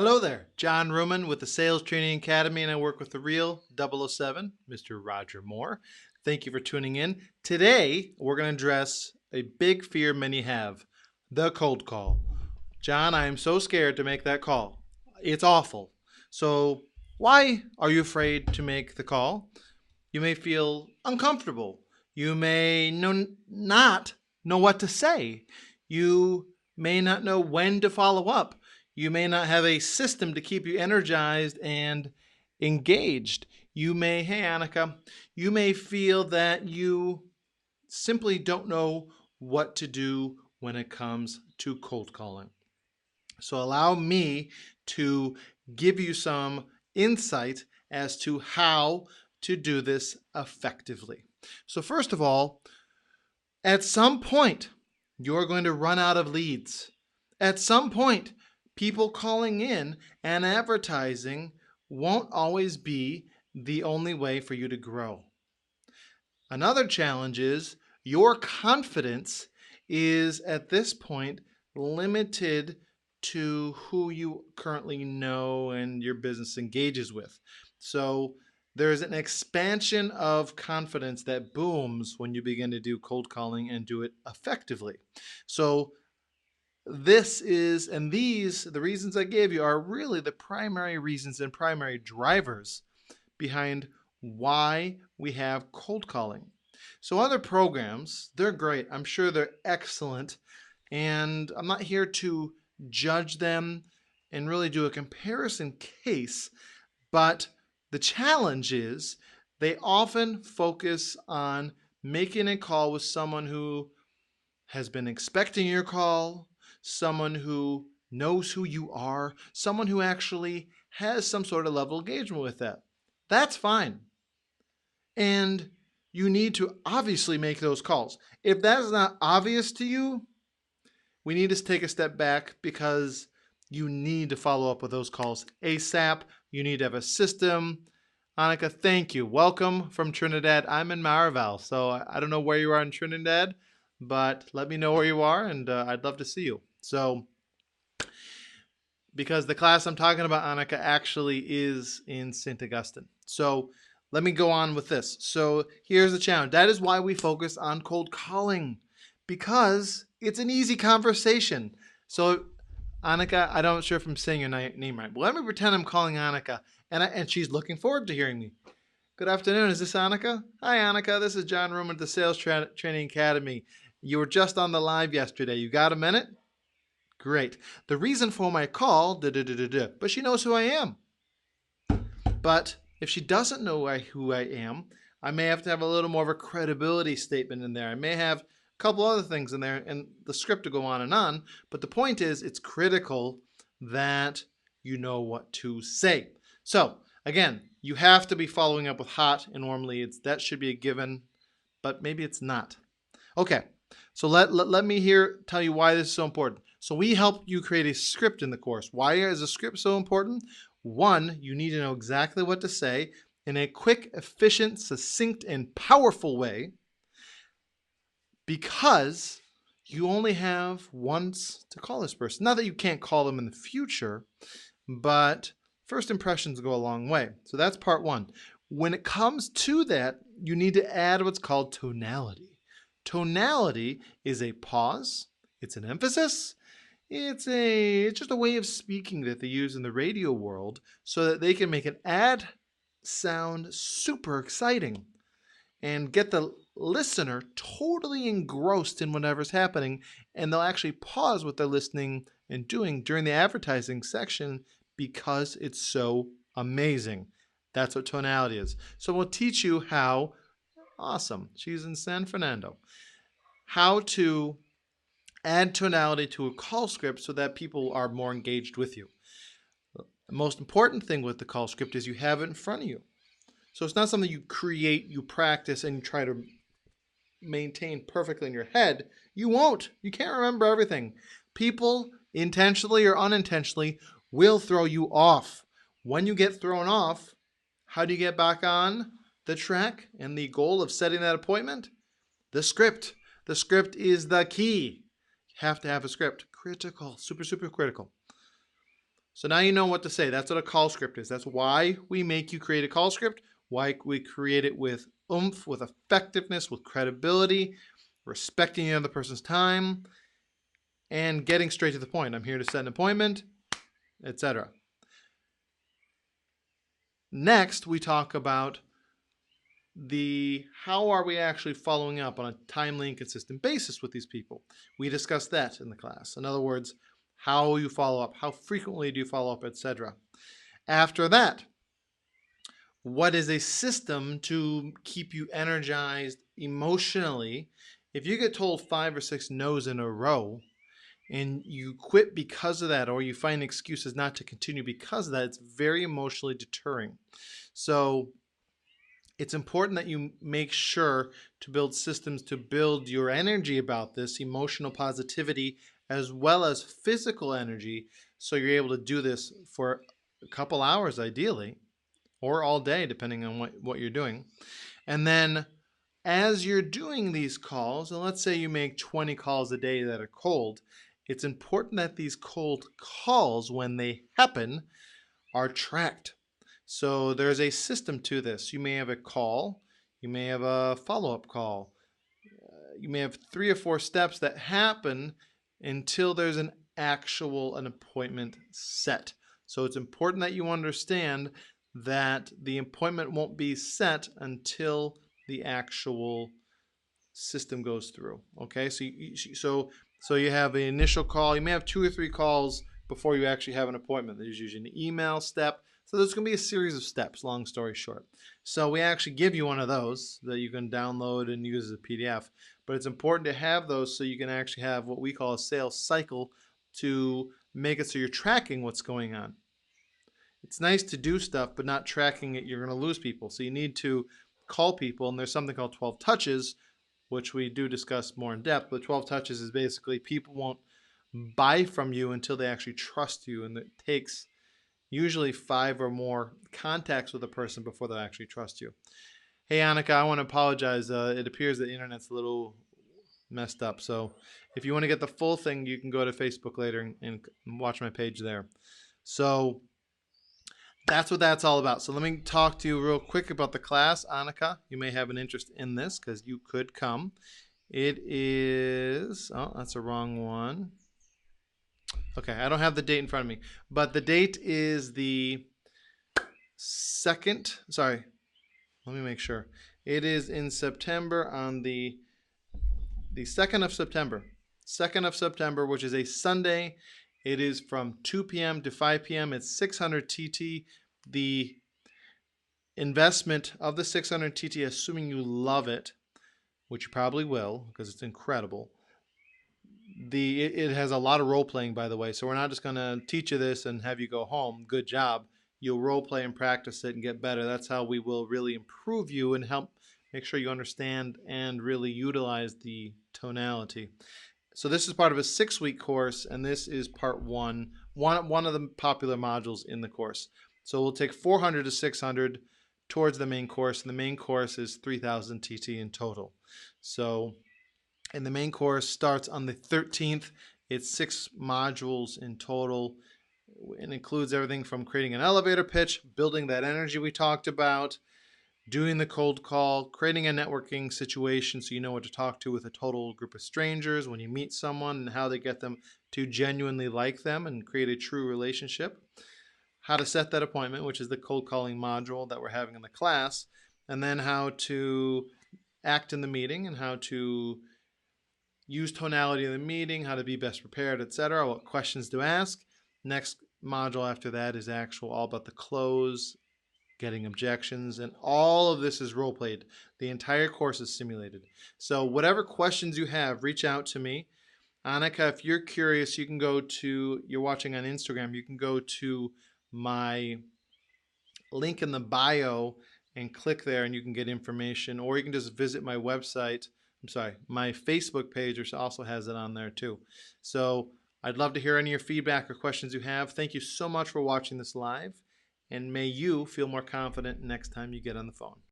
Hello there, John Ruman with the Sales Training Academy, and I work with the real 007, Mr. Roger Moore. Thank you for tuning in. Today, we're going to address a big fear many have, the cold call. John, I am so scared to make that call. It's awful. So, why are you afraid to make the call? You may feel uncomfortable. You may not know what to say. You may not know when to follow up. You may not have a system to keep you energized and engaged. You may, hey Annika, you may feel that you simply don't know what to do when it comes to cold calling. So allow me to give you some insight as to how to do this effectively. So first of all, at some point, you're going to run out of leads. At some point, people calling in and advertising won't always be the only way for you to grow. Another challenge is your confidence is at this point limited to who you currently know and your business engages with. So there's an expansion of confidence that booms when you begin to do cold calling and do it effectively. So this is, and these, the reasons I gave you are really the primary reasons and primary drivers behind why we have cold calling. So other programs, they're great. I'm sure they're excellent. And I'm not here to judge them and really do a comparison case, but the challenge is they often focus on making a call with someone who has been expecting your call, someone who knows who you are, someone who actually has some sort of level of engagement with that. That's fine. And you need to obviously make those calls. If that is not obvious to you, we need to take a step back because you need to follow up with those calls ASAP. You need to have a system. Annika, thank you. Welcome from Trinidad. I'm in Marival, so I don't know where you are in Trinidad, but let me know where you are, and I'd love to see you. So, because the class I'm talking about, Annika, actually is in St. Augustine. So, let me go on with this. So, here's the challenge. That is why we focus on cold calling, because it's an easy conversation. So, Annika, I'm not sure if I'm saying your name right, but let me pretend I'm calling Annika, and she's looking forward to hearing me. Good afternoon. Is this Annika? Hi, Annika. This is John Room at the Sales Training Academy. You were just on the live yesterday. You got a minute? Great. The reason for my call, but she knows who I am. But if she doesn't know who I am, I may have to have a little more of a credibility statement in there. I may have a couple other things in there, and the script will go on. But the point is, it's critical that you know what to say. So, again, you have to be following up with hot and warm leads. That should be a given, but maybe it's not. Okay, so let me tell you why this is so important. So we help you create a script in the course. Why is a script so important? One, you need to know exactly what to say in a quick, efficient, succinct, and powerful way, because you only have once to call this person. Not that you can't call them in the future, but first impressions go a long way. So that's part one. When it comes to that, you need to add what's called tonality. Tonality is a pause, it's an emphasis, it's just a way of speaking that they use in the radio world so that they can make an ad sound super exciting and get the listener totally engrossed in whatever's happening, and they'll actually pause what they're listening and doing during the advertising section because it's so amazing. That's what tonality is. So we'll teach you how, awesome, she's in San Fernando, how to add tonality to a call script so that people are more engaged with you. The most important thing with the call script is you have it in front of you. So it's not something you create, you practice, and you try to maintain perfectly in your head. You won't. You can't remember everything. People, intentionally or unintentionally, will throw you off. When you get thrown off, how do you get back on the track and the goal of setting that appointment? The script. The script is the key. You have to have a script. Critical. Super, super critical. So now you know what to say. That's what a call script is. That's why we make you create a call script, why we create it with oomph, with effectiveness, with credibility, respecting the other person's time, and getting straight to the point. I'm here to set an appointment, etc. Next, we talk about how are we actually following up on a timely and consistent basis with these people. We discussed that in the class. In other words, how you follow up, how frequently do you follow up, etc. After that, what is a system to keep you energized emotionally? If you get told 5 or 6 no's in a row and you quit because of that, or you find excuses not to continue because of that, it's very emotionally deterring. So it's important that you make sure to build systems to build your energy about this, emotional positivity, as well as physical energy, so you're able to do this for a couple hours ideally, or all day, depending on what you're doing. And then as you're doing these calls, and let's say you make 20 calls a day that are cold, it's important that these cold calls, when they happen, are tracked. So there's a system to this. You may have a call, you may have a follow-up call, you may have 3 or 4 steps that happen until there's an appointment set. So it's important that you understand that the appointment won't be set until the actual system goes through. Okay, so you have an initial call. You may have 2 or 3 calls before you actually have an appointment. There's usually an email step. So there's going to be a series of steps, long story short. So we actually give you one of those that you can download and use as a PDF. But it's important to have those so you can actually have what we call a sales cycle to make it so you're tracking what's going on. It's nice to do stuff, but not tracking it, you're going to lose people. So you need to call people, and there's something called 12 touches, which we do discuss more in depth. But 12 touches is basically people won't buy from you until they actually trust you, and it takes usually 5 or more contacts with a person before they'll actually trust you. Hey, Annika, I want to apologize. It appears that the internet's a little messed up. So if you want to get the full thing, you can go to Facebook later and watch my page there. So that's what that's all about. So let me talk to you real quick about the class. Annika, you may have an interest in this because you could come. It is, oh, that's a wrong one. Okay, I don't have the date in front of me, but the date is the 2nd. Sorry, let me make sure. It is in September, on the 2nd of September. 2nd of September, which is a Sunday. It is from 2 p.m. to 5 p.m. It's 600 TT. The investment of the 600 TT, assuming you love it, which you probably will because it's incredible. It has a lot of role playing, by the way, so we're not just going to teach you this and have you go home. Good job. You'll role play and practice it and get better. That's how we will really improve you and help make sure you understand and really utilize the tonality. So this is part of a 6-week course, and this is part one of the popular modules in the course. So we'll take 400 to 600 towards the main course, and the main course is 3,000 TT in total. So, and the main course starts on the 13th. It's 6 modules in total. It includes everything from creating an elevator pitch, building that energy we talked about, doing the cold call, creating a networking situation so you know what to talk to with a total group of strangers when you meet someone, and how to get them to genuinely like them and create a true relationship. How to set that appointment, which is the cold calling module that we're having in the class, and then how to act in the meeting and how to use tonality in the meeting, how to be best prepared, etc., what questions to ask. Next module after that is all about the close, getting objections, and all of this is role played. The entire course is simulated. So whatever questions you have, reach out to me. Annika, if you're curious, you can go to, you're watching on Instagram, you can go to my link in the bio and click there and you can get information, or you can just visit my website. My Facebook page, which also has it on there too. So I'd love to hear any of your feedback or questions you have. Thank you so much for watching this live, and may you feel more confident next time you get on the phone.